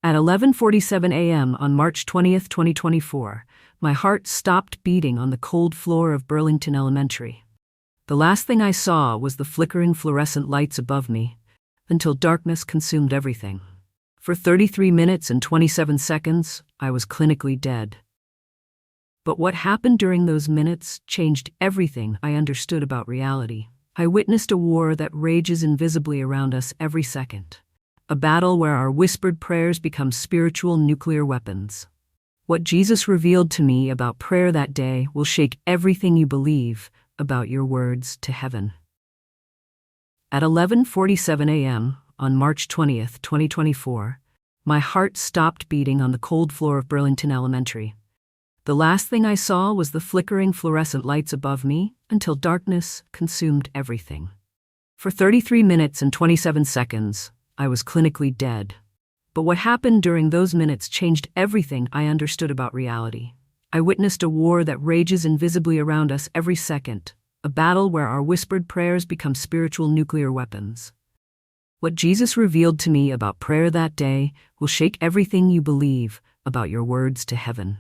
At 11:47 a.m. on March 20th, 2024, my heart stopped beating on the cold floor of Burlington Elementary. The last thing I saw was the flickering fluorescent lights above me, until darkness consumed everything. For 33 minutes and 27 seconds, I was clinically dead. But what happened during those minutes changed everything I understood about reality. I witnessed a war that rages invisibly around us every second. A battle where our whispered prayers become spiritual nuclear weapons. What Jesus revealed to me about prayer that day will shake everything you believe about your words to heaven. At 11:47 a.m. on March 20th, 2024, my heart stopped beating on the cold floor of Burlington Elementary. The last thing I saw was the flickering fluorescent lights above me until darkness consumed everything. For 33 minutes and 27 seconds, I was clinically dead. But what happened during those minutes changed everything I understood about reality. I witnessed a war that rages invisibly around us every second, a battle where our whispered prayers become spiritual nuclear weapons. What Jesus revealed to me about prayer that day will shake everything you believe about your words to heaven.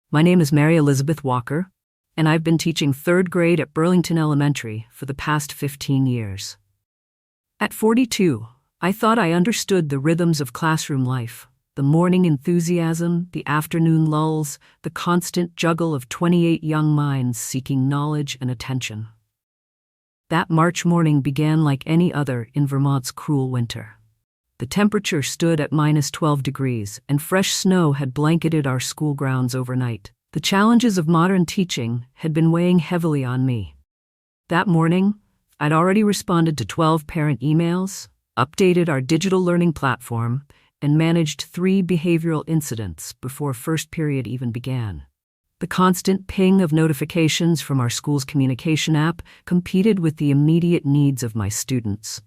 My name is Mary Elizabeth Walker, and I've been teaching 3rd grade at Burlington Elementary for the past 15 years. At 42, I thought I understood the rhythms of classroom life, the morning enthusiasm, the afternoon lulls, the constant juggle of 28 young minds seeking knowledge and attention. That March morning began like any other in Vermont's cruel winter. The temperature stood at -12 degrees, and fresh snow had blanketed our school grounds overnight. The challenges of modern teaching had been weighing heavily on me. That morning, I'd already responded to 12 parent emails, updated our digital learning platform, and managed 3 behavioral incidents before first period even began. The constant ping of notifications from our school's communication app competed with the immediate needs of my students.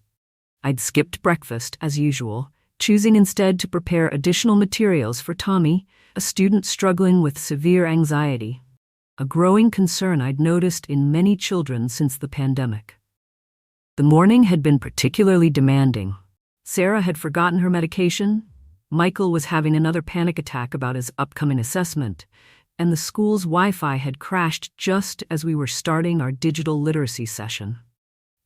I'd skipped breakfast, as usual, choosing instead to prepare additional materials for Tommy, a student struggling with severe anxiety, a growing concern I'd noticed in many children since the pandemic. The morning had been particularly demanding. Sarah had forgotten her medication, Michael was having another panic attack about his upcoming assessment, and the school's Wi-Fi had crashed just as we were starting our digital literacy session.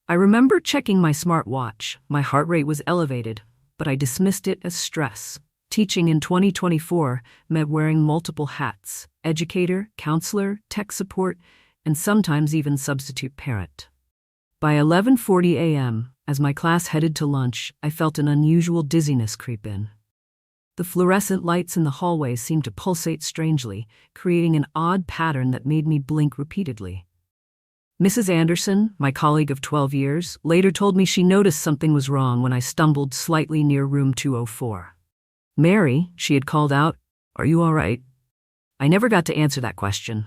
I remember checking my smartwatch. My heart rate was elevated, but I dismissed it as stress. Teaching in 2024 meant wearing multiple hats: educator, counselor, tech support, and sometimes even substitute parent. By 11:40 a.m., as my class headed to lunch, I felt an unusual dizziness creep in. The fluorescent lights in the hallway seemed to pulsate strangely, creating an odd pattern that made me blink repeatedly. Mrs. Anderson, my colleague of 12 years, later told me she noticed something was wrong when I stumbled slightly near room 204. "Mary," she had called out, "are you all right?" I never got to answer that question.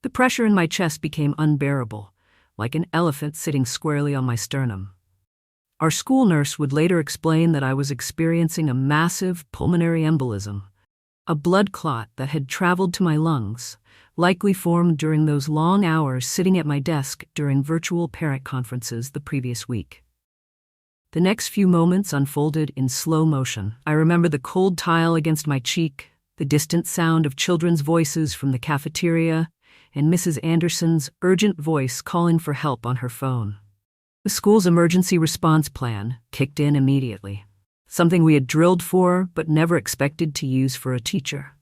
The pressure in my chest became unbearable, like an elephant sitting squarely on my sternum. Our school nurse would later explain that I was experiencing a massive pulmonary embolism, a blood clot that had traveled to my lungs, likely formed during those long hours sitting at my desk during virtual parent conferences the previous week. The next few moments unfolded in slow motion. I remember the cold tile against my cheek, the distant sound of children's voices from the cafeteria, and Mrs. Anderson's urgent voice calling for help on her phone. The school's emergency response plan kicked in immediately, something we had drilled for but never expected to use for a teacher.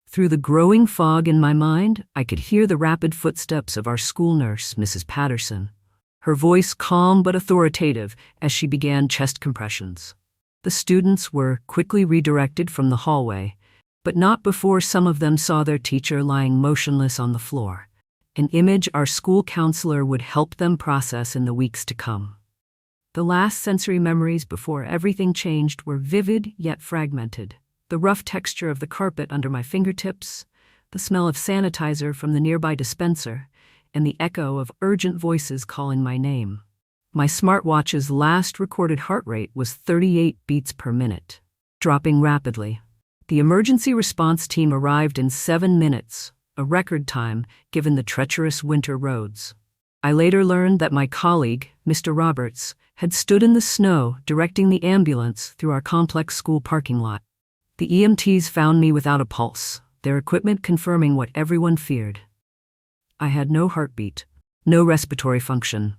Through the growing fog in my mind, I could hear the rapid footsteps of our school nurse, Mrs. Patterson, her voice calm but authoritative as she began chest compressions. The students were quickly redirected from the hallway, but not before some of them saw their teacher lying motionless on the floor, an image our school counselor would help them process in the weeks to come. The last sensory memories before everything changed were vivid yet fragmented. The rough texture of the carpet under my fingertips, the smell of sanitizer from the nearby dispenser, and the echo of urgent voices calling my name. My smartwatch's last recorded heart rate was 38 beats per minute, dropping rapidly. The emergency response team arrived in 7 minutes, a record time given the treacherous winter roads. I later learned that my colleague, Mr. Roberts, had stood in the snow directing the ambulance through our complex school parking lot. The EMTs found me without a pulse, their equipment confirming what everyone feared. I had no heartbeat, no respiratory function.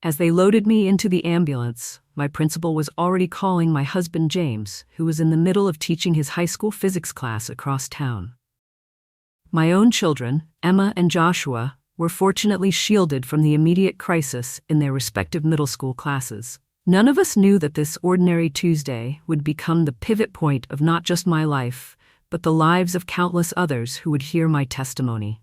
As they loaded me into the ambulance, my principal was already calling my husband James, who was in the middle of teaching his high school physics class across town. My own children, Emma and Joshua, were fortunately shielded from the immediate crisis in their respective middle school classes. None of us knew that this ordinary Tuesday would become the pivot point of not just my life, but the lives of countless others who would hear my testimony.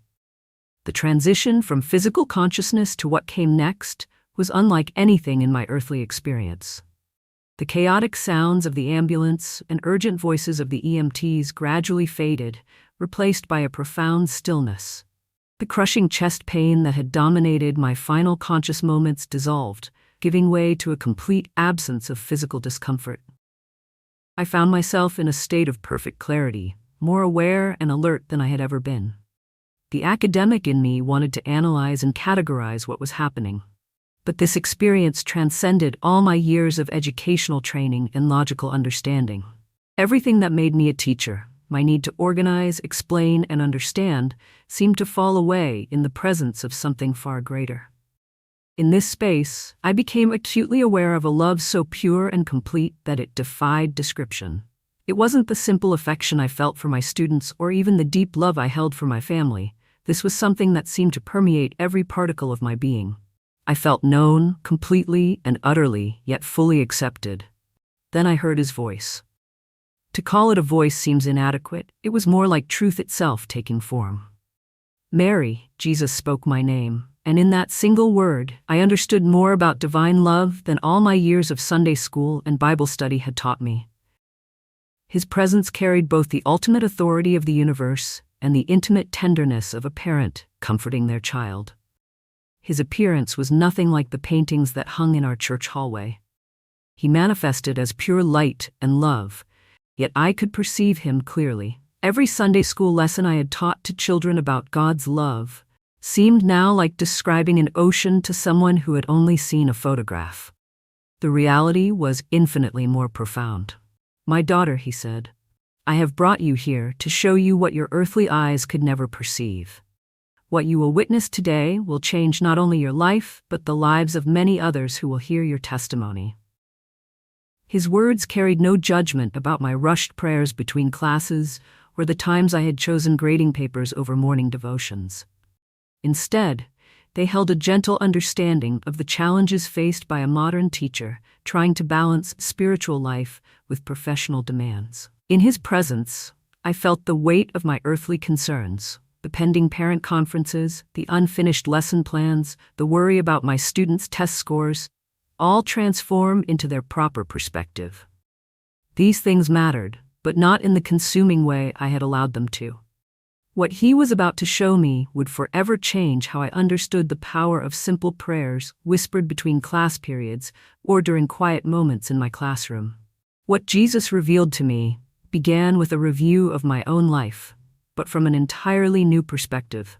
The transition from physical consciousness to what came next was unlike anything in my earthly experience. The chaotic sounds of the ambulance and urgent voices of the EMTs gradually faded, replaced by a profound stillness. The crushing chest pain that had dominated my final conscious moments dissolved, giving way to a complete absence of physical discomfort. I found myself in a state of perfect clarity, more aware and alert than I had ever been. The academic in me wanted to analyze and categorize what was happening. But this experience transcended all my years of educational training and logical understanding. Everything that made me a teacher, my need to organize, explain, and understand, seemed to fall away in the presence of something far greater. In this space, I became acutely aware of a love so pure and complete that it defied description. It wasn't the simple affection I felt for my students or even the deep love I held for my family. This was something that seemed to permeate every particle of my being. I felt known, completely and utterly, yet fully accepted. Then I heard his voice. To call it a voice seems inadequate. It was more like truth itself taking form. Mary, Jesus spoke my name, and in that single word, I understood more about divine love than all my years of Sunday school and Bible study had taught me. His presence carried both the ultimate authority of the universe and the intimate tenderness of a parent comforting their child. His appearance was nothing like the paintings that hung in our church hallway. He manifested as pure light and love, yet I could perceive him clearly. Every Sunday school lesson I had taught to children about God's love seemed now like describing an ocean to someone who had only seen a photograph. The reality was infinitely more profound. "My daughter," he said, "I have brought you here to show you what your earthly eyes could never perceive. What you will witness today will change not only your life, but the lives of many others who will hear your testimony." His words carried no judgment about my rushed prayers between classes or the times I had chosen grading papers over morning devotions. Instead, they held a gentle understanding of the challenges faced by a modern teacher trying to balance spiritual life with professional demands. In his presence, I felt the weight of my earthly concerns. The pending parent conferences, the unfinished lesson plans, the worry about my students' test scores, all transform into their proper perspective. These things mattered, but not in the consuming way I had allowed them to. What he was about to show me would forever change how I understood the power of simple prayers whispered between class periods or during quiet moments in my classroom. What Jesus revealed to me began with a review of my own life, but from an entirely new perspective.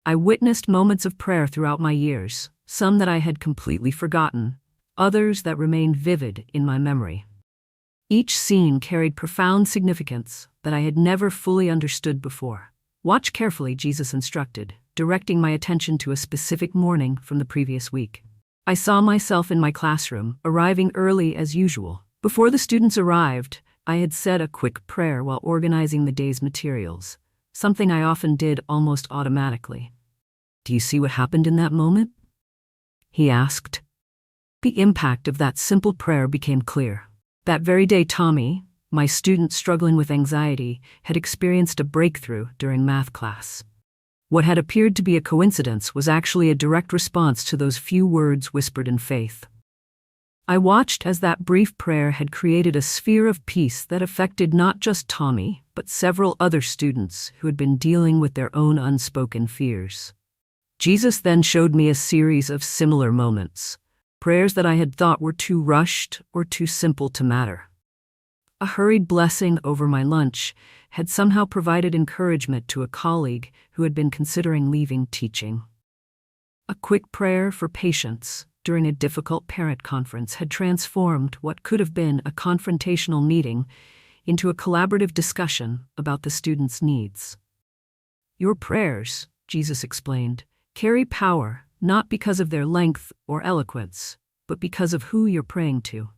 I witnessed moments of prayer throughout my years, some that I had completely forgotten, others that remained vivid in my memory. Each scene carried profound significance that I had never fully understood before. "Watch carefully," Jesus instructed, directing my attention to a specific morning from the previous week. I saw myself in my classroom, arriving early as usual. Before the students arrived, I had said a quick prayer while organizing the day's materials, something I often did almost automatically. "Do you see what happened in that moment?" he asked. The impact of that simple prayer became clear. That very day, Tommy, my student struggling with anxiety, had experienced a breakthrough during math class. What had appeared to be a coincidence was actually a direct response to those few words whispered in faith. I watched as that brief prayer had created a sphere of peace that affected not just Tommy, but several other students who had been dealing with their own unspoken fears. Jesus then showed me a series of similar moments, prayers that I had thought were too rushed or too simple to matter. A hurried blessing over my lunch had somehow provided encouragement to a colleague who had been considering leaving teaching. A quick prayer for patience during a difficult parent conference had transformed what could have been a confrontational meeting into a collaborative discussion about the students' needs. Your prayers, Jesus explained, carry power not because of their length or eloquence, but because of who you're praying to.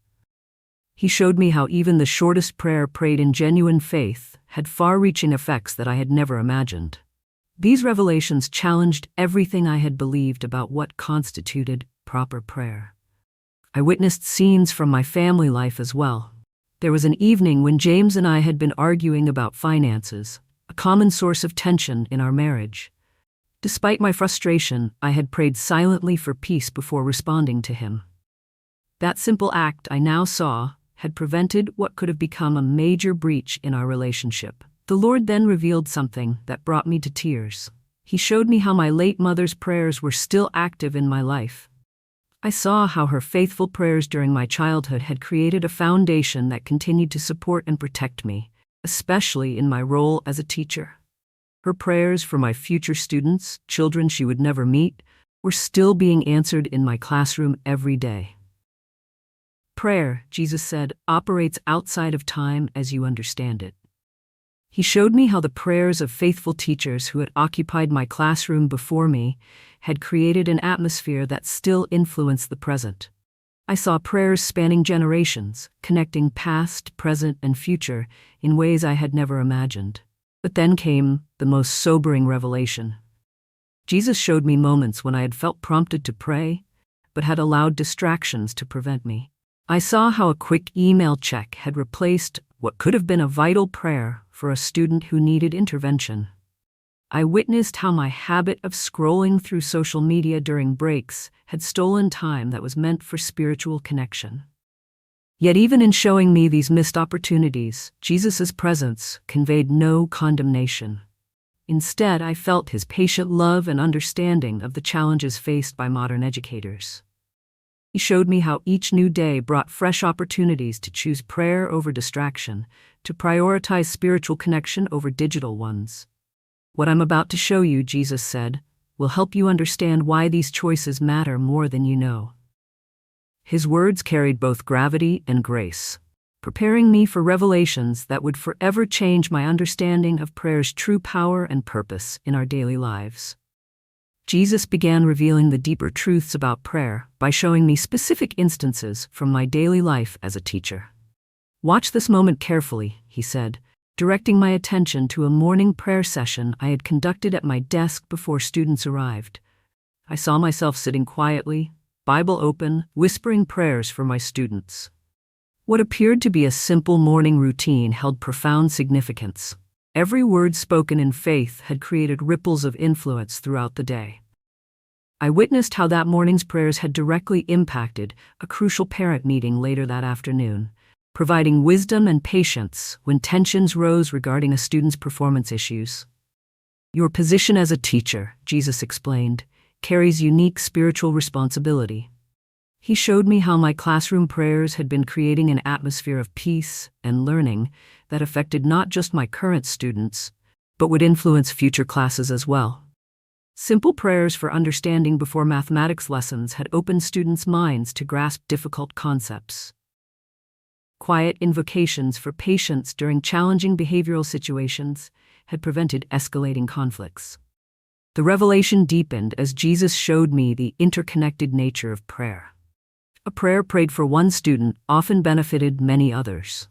He showed me how even the shortest prayer prayed in genuine faith had far-reaching effects that I had never imagined. These revelations challenged everything I had believed about what constituted proper prayer. I witnessed scenes from my family life as well. There was an evening when James and I had been arguing about finances, a common source of tension in our marriage. Despite my frustration, I had prayed silently for peace before responding to him. That simple act, I now saw, had prevented what could have become a major breach in our relationship. The Lord then revealed something that brought me to tears. He showed me how my late mother's prayers were still active in my life. I saw how her faithful prayers during my childhood had created a foundation that continued to support and protect me, especially in my role as a teacher. Her prayers for my future students, children she would never meet, were still being answered in my classroom every day. Prayer, Jesus said, operates outside of time as you understand it. He showed me how the prayers of faithful teachers who had occupied my classroom before me had created an atmosphere that still influenced the present. I saw prayers spanning generations, connecting past, present, and future in ways I had never imagined. But then came the most sobering revelation. Jesus showed me moments when I had felt prompted to pray, but had allowed distractions to prevent me. I saw how a quick email check had replaced what could have been a vital prayer for a student who needed intervention. I witnessed how my habit of scrolling through social media during breaks had stolen time that was meant for spiritual connection. Yet even in showing me these missed opportunities, Jesus' presence conveyed no condemnation. Instead, I felt his patient love and understanding of the challenges faced by modern educators. He showed me how each new day brought fresh opportunities to choose prayer over distraction, to prioritize spiritual connection over digital ones. What I'm about to show you, Jesus said, will help you understand why these choices matter more than you know. His words carried both gravity and grace, preparing me for revelations that would forever change my understanding of prayer's true power and purpose in our daily lives. Jesus began revealing the deeper truths about prayer by showing me specific instances from my daily life as a teacher. Watch this moment carefully, he said, directing my attention to a morning prayer session I had conducted at my desk before students arrived. I saw myself sitting quietly, Bible open, whispering prayers for my students. What appeared to be a simple morning routine held profound significance. Every word spoken in faith had created ripples of influence throughout the day. I witnessed how that morning's prayers had directly impacted a crucial parent meeting later that afternoon, providing wisdom and patience when tensions rose regarding a student's performance issues. Your position as a teacher, Jesus explained, carries unique spiritual responsibility. He showed me how my classroom prayers had been creating an atmosphere of peace and learning that affected not just my current students, but would influence future classes as well. Simple prayers for understanding before mathematics lessons had opened students' minds to grasp difficult concepts. Quiet invocations for patience during challenging behavioral situations had prevented escalating conflicts. The revelation deepened as Jesus showed me the interconnected nature of prayer. A prayer prayed for one student often benefited many others.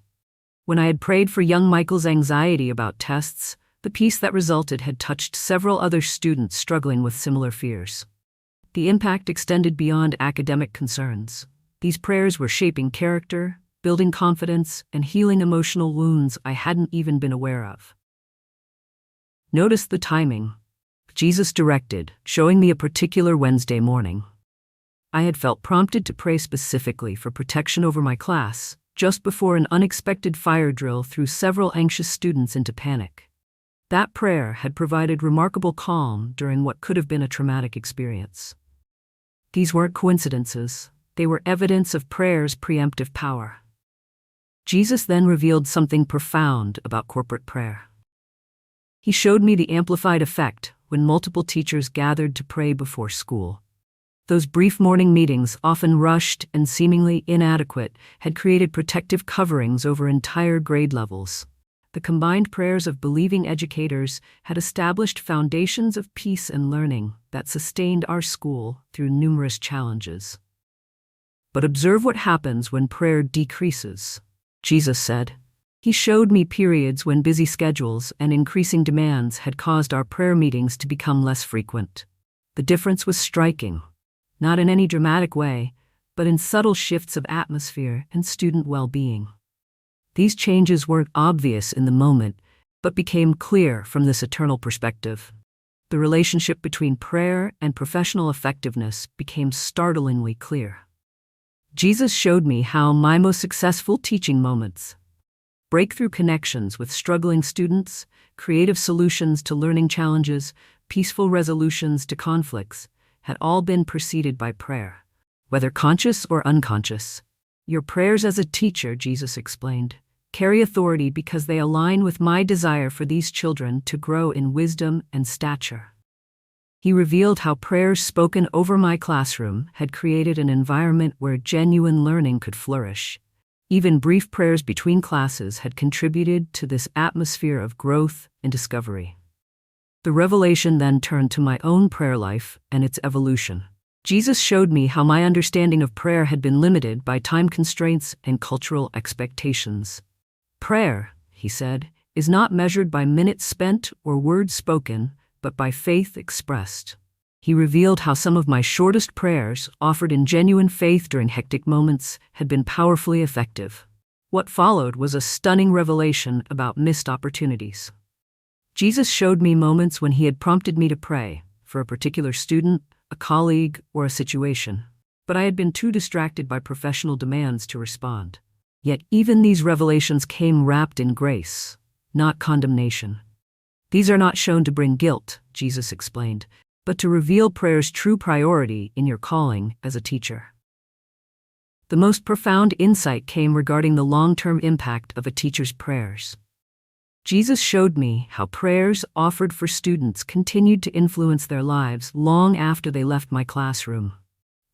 When I had prayed for young Michael's anxiety about tests, the peace that resulted had touched several other students struggling with similar fears. The impact extended beyond academic concerns. These prayers were shaping character, building confidence, and healing emotional wounds I hadn't even been aware of. Notice the timing. Jesus directed, showing me a particular Wednesday morning. I had felt prompted to pray specifically for protection over my class, just before an unexpected fire drill threw several anxious students into panic. That prayer had provided remarkable calm during what could have been a traumatic experience. These weren't coincidences, they were evidence of prayer's preemptive power. Jesus then revealed something profound about corporate prayer. He showed me the amplified effect when multiple teachers gathered to pray before school. Those brief morning meetings, often rushed and seemingly inadequate, had created protective coverings over entire grade levels. The combined prayers of believing educators had established foundations of peace and learning that sustained our school through numerous challenges. But observe what happens when prayer decreases, Jesus said. He showed me periods when busy schedules and increasing demands had caused our prayer meetings to become less frequent. The difference was striking, not in any dramatic way, but in subtle shifts of atmosphere and student well-being. These changes weren't obvious in the moment, but became clear from this eternal perspective. The relationship between prayer and professional effectiveness became startlingly clear. Jesus showed me how my most successful teaching moments, breakthrough connections with struggling students, creative solutions to learning challenges, peaceful resolutions to conflicts, had all been preceded by prayer, whether conscious or unconscious. Your prayers as a teacher, Jesus explained, carry authority because they align with my desire for these children to grow in wisdom and stature. He revealed how prayers spoken over my classroom had created an environment where genuine learning could flourish. Even brief prayers between classes had contributed to this atmosphere of growth and discovery. The revelation then turned to my own prayer life and its evolution. Jesus showed me how my understanding of prayer had been limited by time constraints and cultural expectations. Prayer, he said, is not measured by minutes spent or words spoken, but by faith expressed. He revealed how some of my shortest prayers, offered in genuine faith during hectic moments, had been powerfully effective. What followed was a stunning revelation about missed opportunities. Jesus showed me moments when he had prompted me to pray for a particular student, a colleague, or a situation, but I had been too distracted by professional demands to respond. Yet even these revelations came wrapped in grace, not condemnation. These are not shown to bring guilt, Jesus explained, but to reveal prayer's true priority in your calling as a teacher. The most profound insight came regarding the long-term impact of a teacher's prayers. Jesus showed me how prayers offered for students continued to influence their lives long after they left my classroom.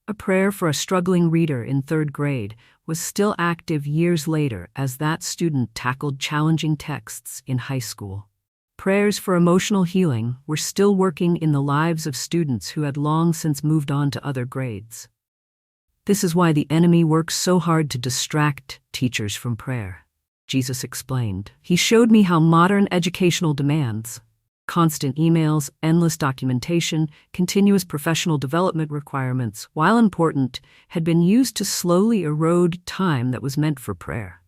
A prayer for a struggling reader in 3rd grade was still active years later as that student tackled challenging texts in high school. Prayers for emotional healing were still working in the lives of students who had long since moved on to other grades. This is why the enemy works so hard to distract teachers from prayer, Jesus explained. He showed me how modern educational demands, constant emails, endless documentation, continuous professional development requirements, while important, had been used to slowly erode time that was meant for prayer.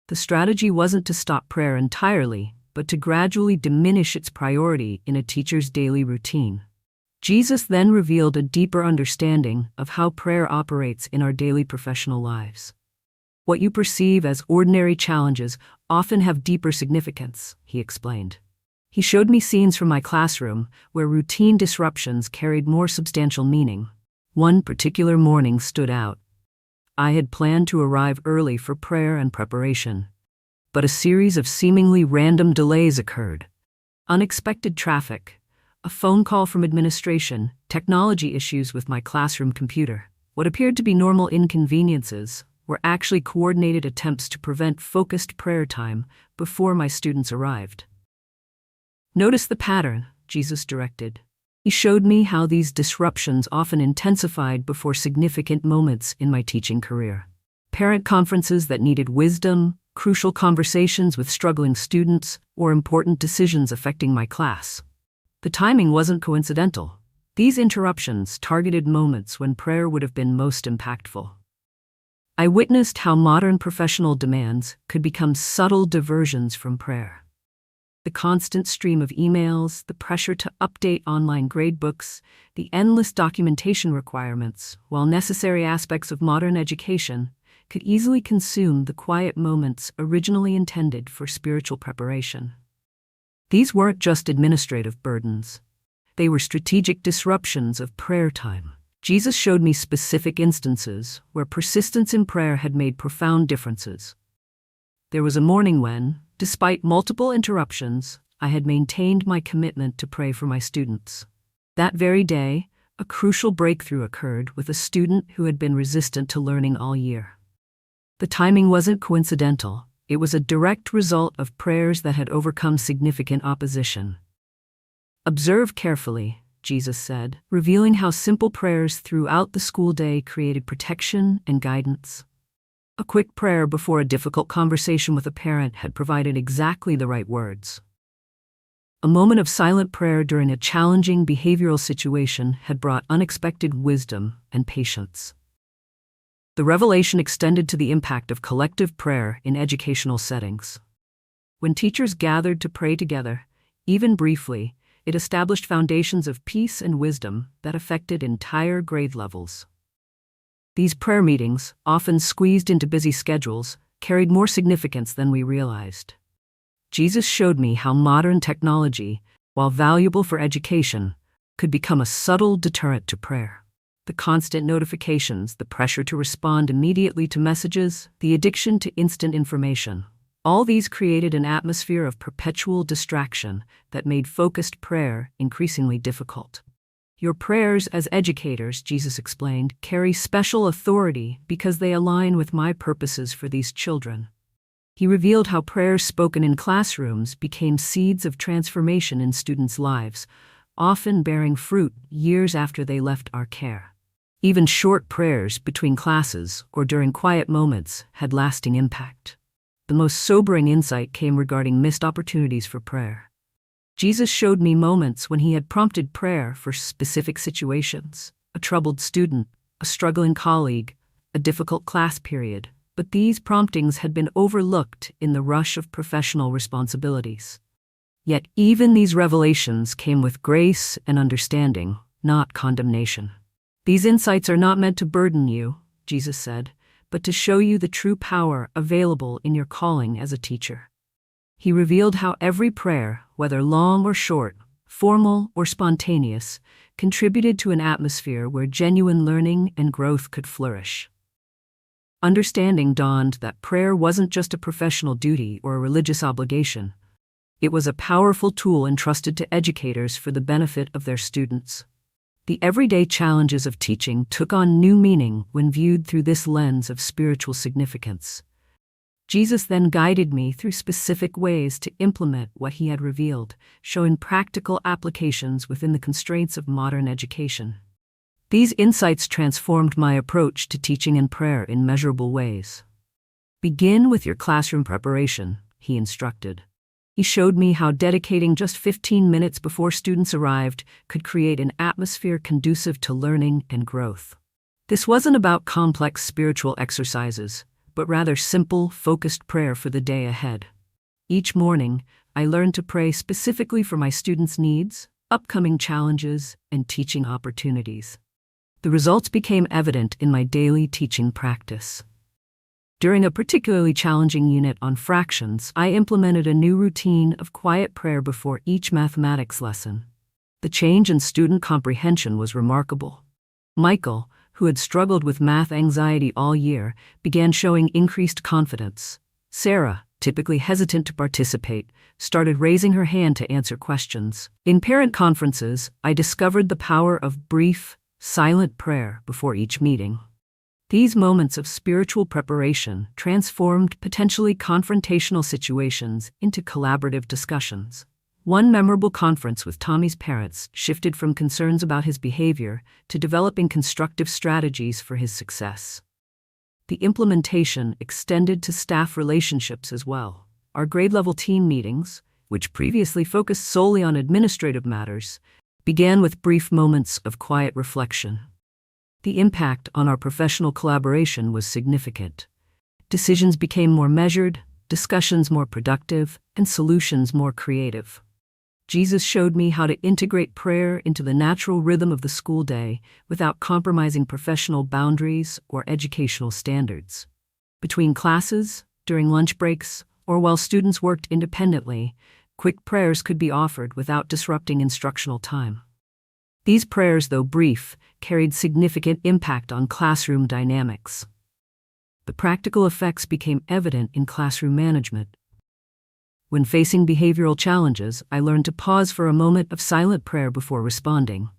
The strategy wasn't to stop prayer entirely, but to gradually diminish its priority in a teacher's daily routine. Jesus then revealed a deeper understanding of how prayer operates in our daily professional lives. What you perceive as ordinary challenges often have deeper significance, he explained. He showed me scenes from my classroom where routine disruptions carried more substantial meaning. One particular morning stood out. I had planned to arrive early for prayer and preparation, but a series of seemingly random delays occurred. Unexpected traffic, a phone call from administration, technology issues with my classroom computer. What appeared to be normal inconveniences were actually coordinated attempts to prevent focused prayer time before my students arrived. Notice the pattern, Jesus directed. He showed me how these disruptions often intensified before significant moments in my teaching career. Parent conferences that needed wisdom, crucial conversations with struggling students, or important decisions affecting my class. The timing wasn't coincidental. These interruptions targeted moments when prayer would have been most impactful. I witnessed how modern professional demands could become subtle diversions from prayer. The constant stream of emails, the pressure to update online gradebooks, the endless documentation requirements, while necessary aspects of modern education, could easily consume the quiet moments originally intended for spiritual preparation. These weren't just administrative burdens. They were strategic disruptions of prayer time. Jesus showed me specific instances where persistence in prayer had made profound differences. There was a morning when, despite multiple interruptions, I had maintained my commitment to pray for my students. That very day, a crucial breakthrough occurred with a student who had been resistant to learning all year. The timing wasn't coincidental. It was a direct result of prayers that had overcome significant opposition. "Observe carefully," Jesus said, revealing how simple prayers throughout the school day created protection and guidance. A quick prayer before a difficult conversation with a parent had provided exactly the right words. A moment of silent prayer during a challenging behavioral situation had brought unexpected wisdom and patience. The revelation extended to the impact of collective prayer in educational settings. When teachers gathered to pray together, even briefly, it established foundations of peace and wisdom that affected entire grade levels. These prayer meetings, often squeezed into busy schedules, carried more significance than we realized. Jesus showed me how modern technology, while valuable for education, could become a subtle deterrent to prayer. The constant notifications, the pressure to respond immediately to messages, the addiction to instant information. All these created an atmosphere of perpetual distraction that made focused prayer increasingly difficult. "Your prayers as educators," Jesus explained, "carry special authority because they align with my purposes for these children." He revealed how prayers spoken in classrooms became seeds of transformation in students' lives, often bearing fruit years after they left our care. Even short prayers between classes or during quiet moments had lasting impact. The most sobering insight came regarding missed opportunities for prayer. Jesus showed me moments when he had prompted prayer for specific situations: a troubled student, a struggling colleague, a difficult class period, but these promptings had been overlooked in the rush of professional responsibilities. Yet even these revelations came with grace and understanding, not condemnation. "These insights are not meant to burden you," Jesus said, "but to show you the true power available in your calling as a teacher." He revealed how every prayer, whether long or short, formal or spontaneous, contributed to an atmosphere where genuine learning and growth could flourish. Understanding dawned that prayer wasn't just a professional duty or a religious obligation. It was a powerful tool entrusted to educators for the benefit of their students. The everyday challenges of teaching took on new meaning when viewed through this lens of spiritual significance. Jesus then guided me through specific ways to implement what he had revealed, showing practical applications within the constraints of modern education. These insights transformed my approach to teaching and prayer in measurable ways. "Begin with your classroom preparation," he instructed. He showed me how dedicating just 15 minutes before students arrived could create an atmosphere conducive to learning and growth. This wasn't about complex spiritual exercises, but rather simple, focused prayer for the day ahead. Each morning, I learned to pray specifically for my students' needs, upcoming challenges, and teaching opportunities. The results became evident in my daily teaching practice. During a particularly challenging unit on fractions, I implemented a new routine of quiet prayer before each mathematics lesson. The change in student comprehension was remarkable. Michael, who had struggled with math anxiety all year, began showing increased confidence. Sarah, typically hesitant to participate, started raising her hand to answer questions. In parent conferences, I discovered the power of brief, silent prayer before each meeting. These moments of spiritual preparation transformed potentially confrontational situations into collaborative discussions. One memorable conference with Tommy's parents shifted from concerns about his behavior to developing constructive strategies for his success. The implementation extended to staff relationships as well. Our grade-level team meetings, which previously focused solely on administrative matters, began with brief moments of quiet reflection. The impact on our professional collaboration was significant. Decisions became more measured, discussions more productive, and solutions more creative. Jesus showed me how to integrate prayer into the natural rhythm of the school day without compromising professional boundaries or educational standards. Between classes, during lunch breaks, or while students worked independently, quick prayers could be offered without disrupting instructional time. These prayers, though brief, carried significant impact on classroom dynamics. The practical effects became evident in classroom management. When facing behavioral challenges, I learned to pause for a moment of silent prayer before responding.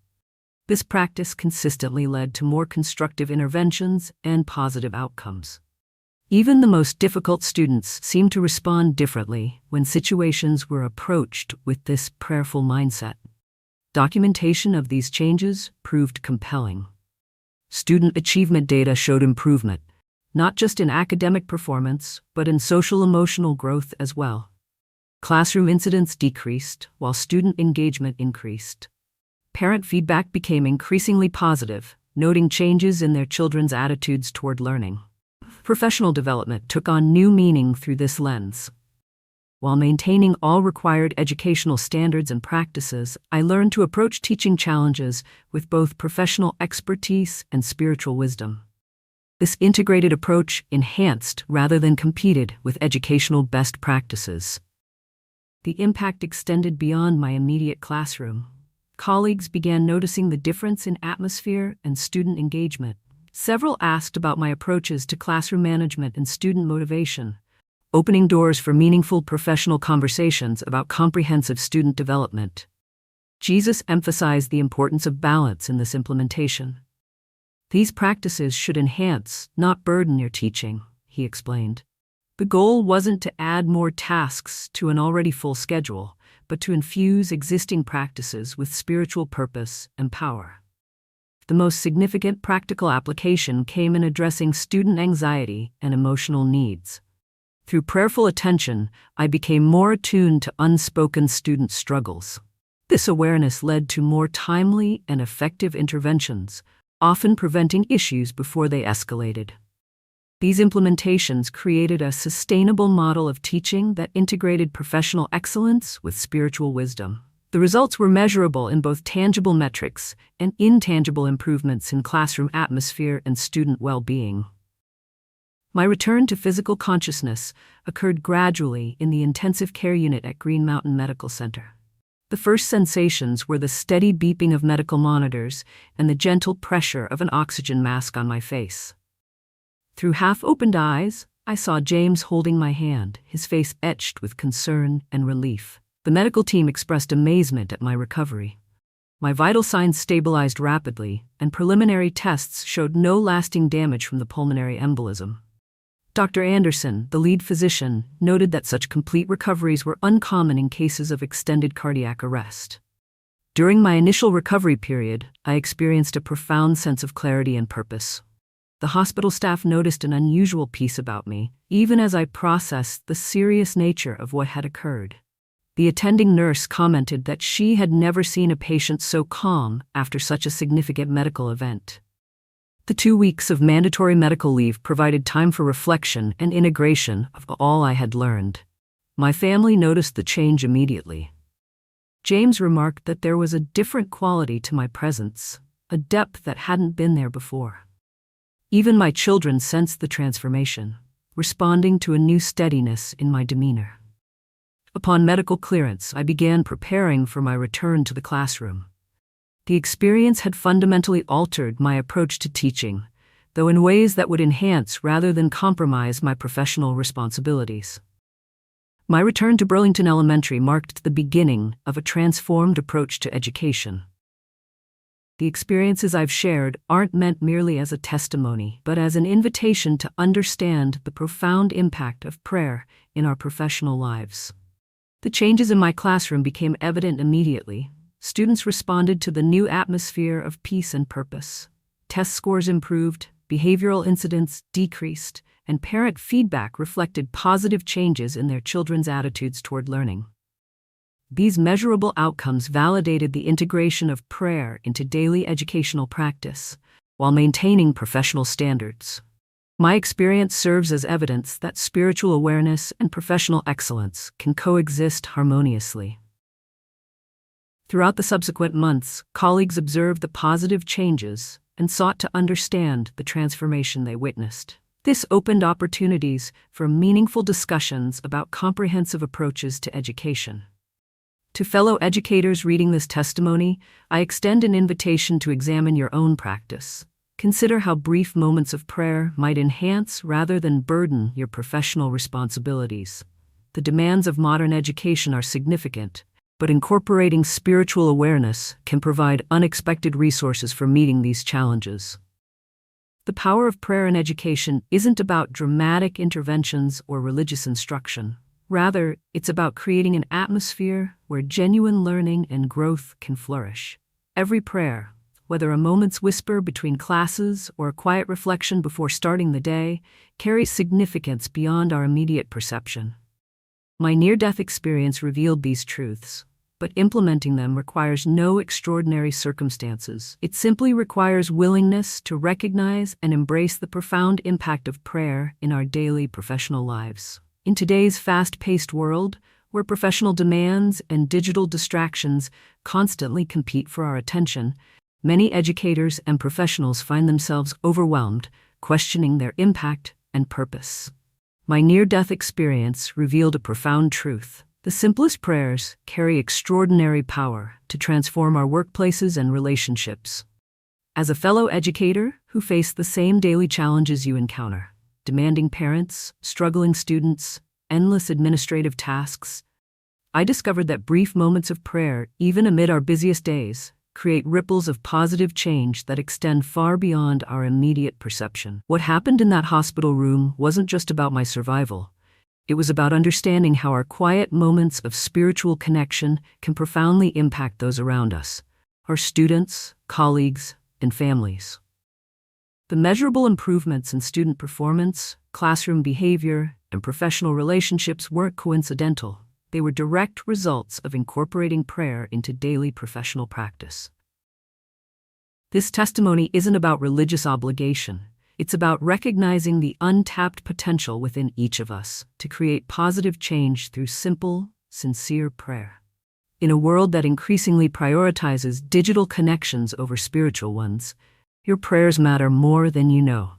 This practice consistently led to more constructive interventions and positive outcomes. Even the most difficult students seemed to respond differently when situations were approached with this prayerful mindset. Documentation of these changes proved compelling. Student achievement data showed improvement, not just in academic performance, but in social-emotional growth as well. Classroom incidents decreased, while student engagement increased. Parent feedback became increasingly positive, noting changes in their children's attitudes toward learning. Professional development took on new meaning through this lens. While maintaining all required educational standards and practices, I learned to approach teaching challenges with both professional expertise and spiritual wisdom. This integrated approach enhanced rather than competed with educational best practices. The impact extended beyond my immediate classroom. Colleagues began noticing the difference in atmosphere and student engagement. Several asked about my approaches to classroom management and student motivation, opening doors for meaningful professional conversations about comprehensive student development. Jesus emphasized the importance of balance in this implementation. These practices should enhance, not burden your teaching, he explained. The goal wasn't to add more tasks to an already full schedule, but to infuse existing practices with spiritual purpose and power. The most significant practical application came in addressing student anxiety and emotional needs. Through prayerful attention, I became more attuned to unspoken student struggles. This awareness led to more timely and effective interventions, often preventing issues before they escalated. These implementations created a sustainable model of teaching that integrated professional excellence with spiritual wisdom. The results were measurable in both tangible metrics and intangible improvements in classroom atmosphere and student well-being. My return to physical consciousness occurred gradually in the intensive care unit at Green Mountain Medical Center. The first sensations were the steady beeping of medical monitors and the gentle pressure of an oxygen mask on my face. Through half-opened eyes, I saw James holding my hand, his face etched with concern and relief. The medical team expressed amazement at my recovery. My vital signs stabilized rapidly, and preliminary tests showed no lasting damage from the pulmonary embolism. Dr. Anderson, the lead physician, noted that such complete recoveries were uncommon in cases of extended cardiac arrest. During my initial recovery period, I experienced a profound sense of clarity and purpose. The hospital staff noticed an unusual peace about me, even as I processed the serious nature of what had occurred. The attending nurse commented that she had never seen a patient so calm after such a significant medical event. The 2 weeks of mandatory medical leave provided time for reflection and integration of all I had learned. My family noticed the change immediately. James remarked that there was a different quality to my presence, a depth that hadn't been there before. Even my children sensed the transformation, responding to a new steadiness in my demeanor. Upon medical clearance, I began preparing for my return to the classroom. The experience had fundamentally altered my approach to teaching, though in ways that would enhance rather than compromise my professional responsibilities. My return to Burlington Elementary marked the beginning of a transformed approach to education. The experiences I've shared aren't meant merely as a testimony, but as an invitation to understand the profound impact of prayer in our professional lives. The changes in my classroom became evident immediately. Students responded to the new atmosphere of peace and purpose. Test scores improved, behavioral incidents decreased, and parent feedback reflected positive changes in their children's attitudes toward learning. These measurable outcomes validated the integration of prayer into daily educational practice, while maintaining professional standards. My experience serves as evidence that spiritual awareness and professional excellence can coexist harmoniously. Throughout the subsequent months, colleagues observed the positive changes and sought to understand the transformation they witnessed. This opened opportunities for meaningful discussions about comprehensive approaches to education. To fellow educators reading this testimony, I extend an invitation to examine your own practice. Consider how brief moments of prayer might enhance rather than burden your professional responsibilities. The demands of modern education are significant, But incorporating spiritual awareness can provide unexpected resources for meeting these challenges. The power of prayer in education isn't about dramatic interventions or religious instruction. Rather, it's about creating an atmosphere where genuine learning and growth can flourish. Every prayer, whether a moment's whisper between classes or a quiet reflection before starting the day, carries significance beyond our immediate perception. My near-death experience revealed these truths, but implementing them requires no extraordinary circumstances. It simply requires willingness to recognize and embrace the profound impact of prayer in our daily professional lives. In today's fast-paced world, where professional demands and digital distractions constantly compete for our attention, many educators and professionals find themselves overwhelmed, questioning their impact and purpose. My near-death experience revealed a profound truth. The simplest prayers carry extraordinary power to transform our workplaces and relationships. As a fellow educator who faced the same daily challenges you encounter, demanding parents, struggling students, endless administrative tasks, I discovered that brief moments of prayer, even amid our busiest days, create ripples of positive change that extend far beyond our immediate perception. What happened in that hospital room wasn't just about my survival. It was about understanding how our quiet moments of spiritual connection can profoundly impact those around us, our students, colleagues, and families. The measurable improvements in student performance, classroom behavior, and professional relationships weren't coincidental. They were direct results of incorporating prayer into daily professional practice. This testimony isn't about religious obligation. It's about recognizing the untapped potential within each of us to create positive change through simple, sincere prayer. In a world that increasingly prioritizes digital connections over spiritual ones, your prayers matter more than you know.